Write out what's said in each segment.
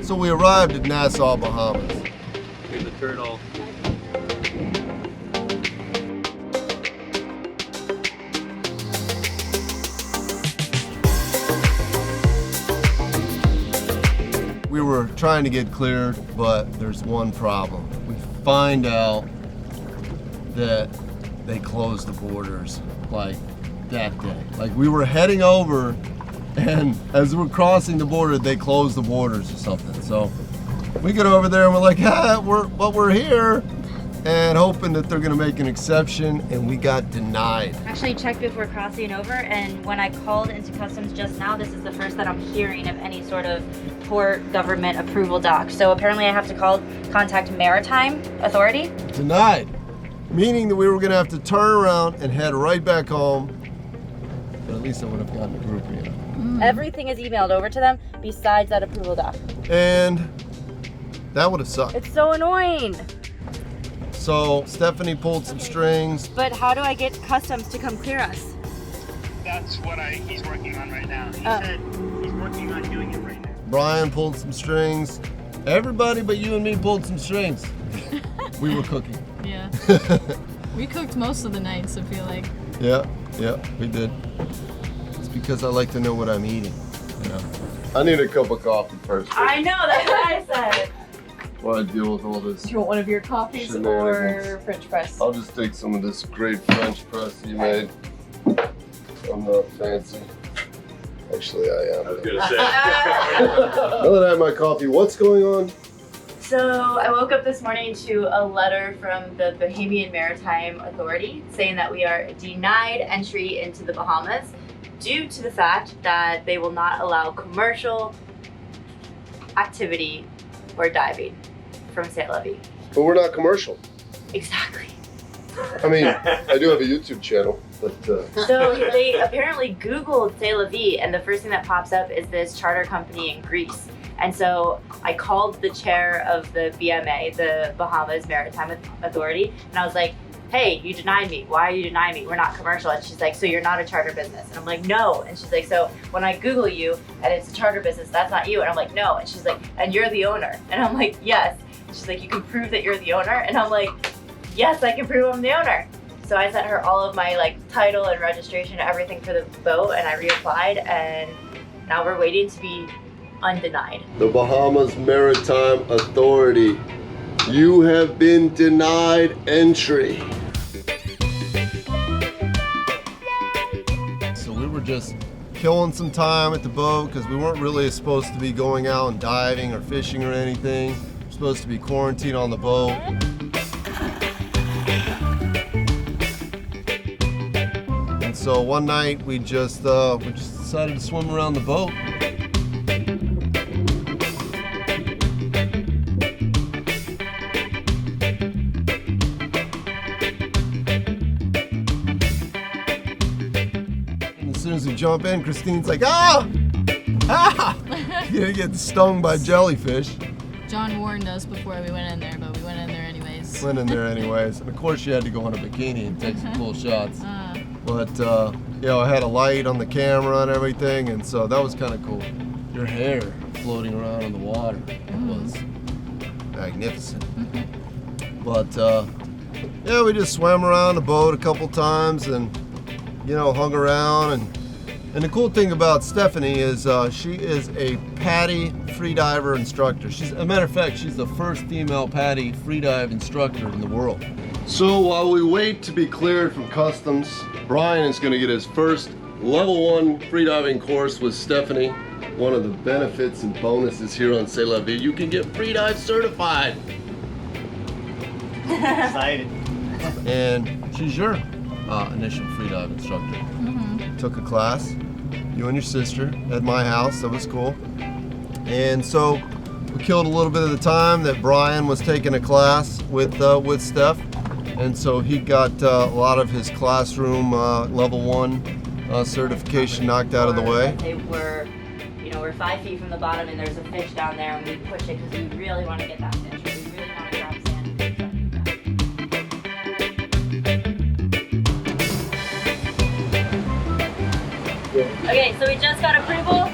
So we arrived at Nassau, Bahamas. Here's the turtle. We were trying to get cleared, but there's one problem. We find out that they closed the borders like that day. Like we were heading over, and as we're crossing the border, they closed the borders or something. So we get over there and we're like, we're here, and hoping that they're gonna make an exception, and we got denied. Actually checked before crossing over, and when I called into customs just now, this is the first that I'm hearing of any sort of port government approval doc. So apparently I have to contact Maritime Authority. Denied, meaning that we were gonna have to turn around and head right back home. But at least I would have gotten a group meeting. Everything is emailed over to them besides that approval doc. And that would have sucked. It's so annoying. So Stephanie pulled some strings. But how do I get customs to come clear us? That's what he's working on right now. He said he's working on doing it right now. Brian pulled some strings. Everybody but you and me pulled some strings. We were cooking. Yeah. We cooked most of the nights, I feel like. Yeah, we did. It's because I like to know what I'm eating. You know? I need a cup of coffee first. I know, that's what I said. While I deal with all this. Do you want one of your coffees or French press? I'll just take some of this great French press you made. I'm not fancy. Actually, I am. I was gonna say. Now that I have my coffee, what's going on? So I woke up this morning to a letter from the Bahamian Maritime Authority saying that we are denied entry into the Bahamas due to the fact that they will not allow commercial activity or diving from Saint Levy. But we're not commercial. Exactly. I mean, I do have a YouTube channel, but So they apparently Googled Saint Levy, and the first thing that pops up is this charter company in Greece. And so I called the chair of the BMA, the Bahamas Maritime Authority, and I was like, hey, you denied me. Why are you denying me? We're not commercial. And she's like, so you're not a charter business? And I'm like, no. And she's like, so when I Google you and it's a charter business, that's not you. And I'm like, no. And she's like, and you're the owner. And I'm like, yes. And she's like, you can prove that you're the owner? And I'm like, yes, I can prove I'm the owner. So I sent her all of my title and registration, everything for the boat, and I reapplied, and now we're waiting to be undenied. the Bahamas Maritime Authority, you have been denied entry. So we were just killing some time at the boat because we weren't really supposed to be going out and diving or fishing or anything. We're supposed to be quarantined on the boat. And so one night we just decided to swim around the boat. As soon as we jump in, Christine's like, ah! You're gonna get stung by jellyfish. John warned us before we went in there, but we went in there anyways. Went in there anyways. And of course you had to go in a bikini and take some cool shots. But, I had a light on the camera and everything, and so that was kind of cool. Your hair floating around in the water was magnificent. But, we just swam around the boat a couple times and, hung around. And the cool thing about Stephanie is she is a PADI freediver instructor. As a matter of fact, she's the first female PADI freedive instructor in the world. So while we wait to be cleared from customs, Brian is going to get his first level 1 freediving course with Stephanie. One of the benefits and bonuses here on C'est La Vie, you can get freedive certified. Excited. And she's your initial freedive instructor. Took a class, you and your sister, at my house. That was cool. And so we killed a little bit of the time that Brian was taking a class with Steph. And so he got a lot of his classroom level 1 certification knocked out of the way. We're 5 feet from the bottom and there's a fish down there, and we push it because we really want to get that fish. We really want to grab sand. Okay, so we just got approval.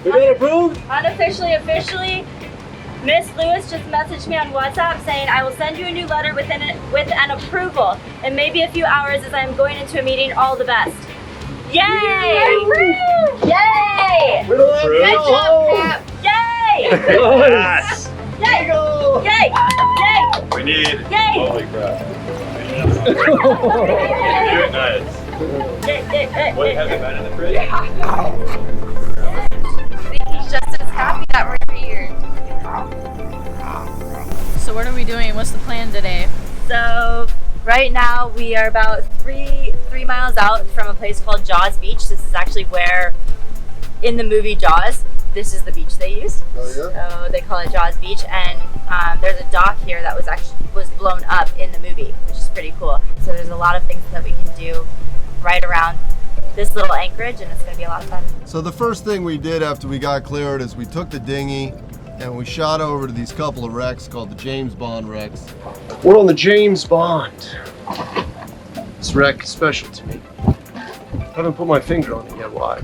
We got approved? Unofficially, officially, Miss Lewis just messaged me on WhatsApp saying I will send you a new letter with an approval in maybe a few hours as I am going into a meeting. All the best. Yay! Yay! Good job, Cap. Yay! Yes! Yay! Yay! Yay! We need. Yay! Holy crap. We can do it nice. What have you been in the fridge? I think he's just as happy that we're here. So what are we doing? What's the plan today? So right now we are about three miles out from a place called Jaws Beach. This is actually where, in the movie Jaws, this is the beach they used. Oh, yeah? So they call it Jaws Beach, and there's a dock here that was blown up in the movie, which is pretty cool. So there's a lot of things that we can do right around this little anchorage, and it's going to be a lot of fun. So the first thing we did after we got cleared is we took the dinghy and we shot over to these couple of wrecks called the James Bond wrecks. We're on the James Bond. This wreck is special to me. I haven't put my finger on it yet, why?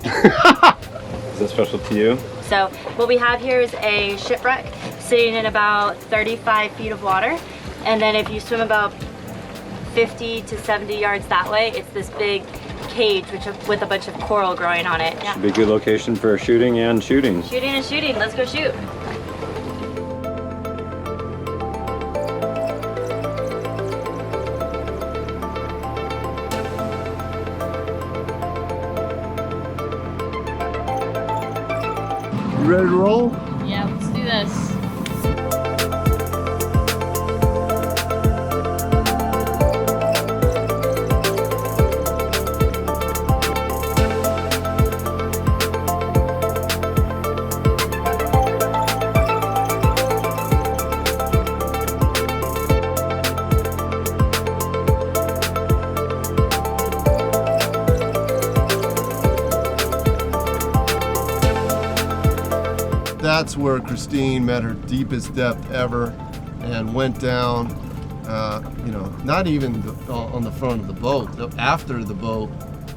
Is that special to you? So what we have here is a shipwreck sitting in about 35 feet of water, and then if you swim about 50 to 70 yards that way, it's this big cage with a bunch of coral growing on it. Yeah. Should be a good location for shooting and shooting. Shooting and shooting. Let's go shoot. You ready to roll? Yeah, let's do this. That's where Christine met her deepest depth ever and went down, not even on the front of the boat. After the boat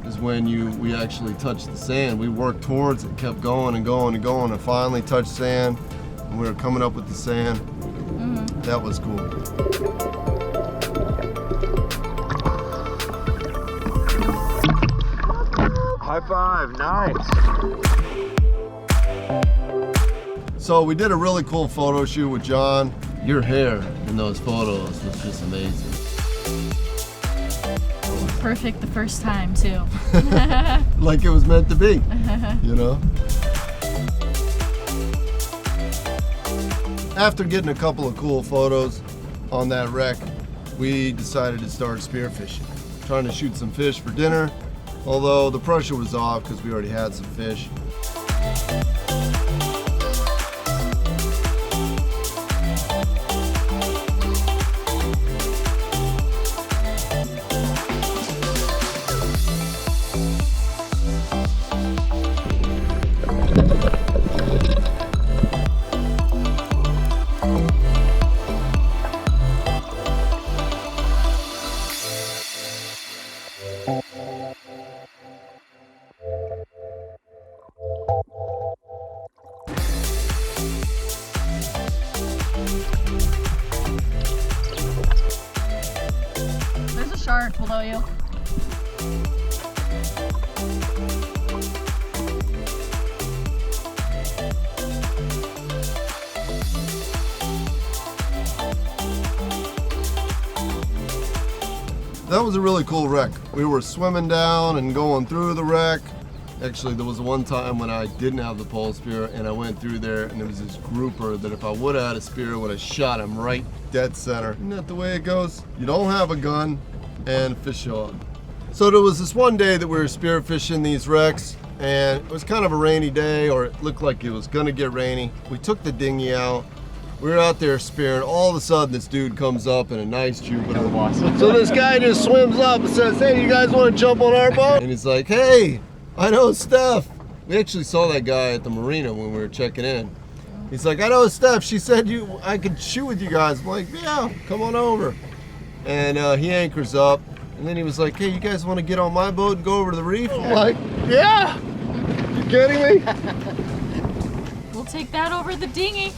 is when we actually touched the sand. We worked towards it, kept going and going and going, and finally touched sand. And we were coming up with the sand. Mm-hmm. That was cool. High five, nice. So we did a really cool photo shoot with John. Your hair in those photos was just amazing. Perfect the first time too. Like it was meant to be, you know? After getting a couple of cool photos on that wreck, we decided to start spearfishing. Trying to shoot some fish for dinner, although the pressure was off because we already had some fish. There's a shark below you. That was a really cool wreck. We were swimming down and going through the wreck. Actually, there was one time when I didn't have the pole spear and I went through there and there was this grouper that if I would have had a spear, I would have shot him right dead center. Isn't that the way it goes? You don't have a gun and fish on. So there was this one day that we were spear fishing these wrecks and it was kind of a rainy day, or it looked like it was gonna get rainy. We took the dinghy out. We were out there spearing. All of a sudden, this dude comes up in a nice Jupiter. So this guy just swims up and says, "Hey, you guys want to jump on our boat?" And he's like, "Hey, I know Steph." We actually saw that guy at the marina when we were checking in. He's like, "I know Steph. She said I could shoot with you guys." I'm like, "Yeah, come on over." And he anchors up, and then he was like, "Hey, you guys want to get on my boat and go over to the reef?" I'm like, "Yeah." You kidding me? We'll take that over the dinghy.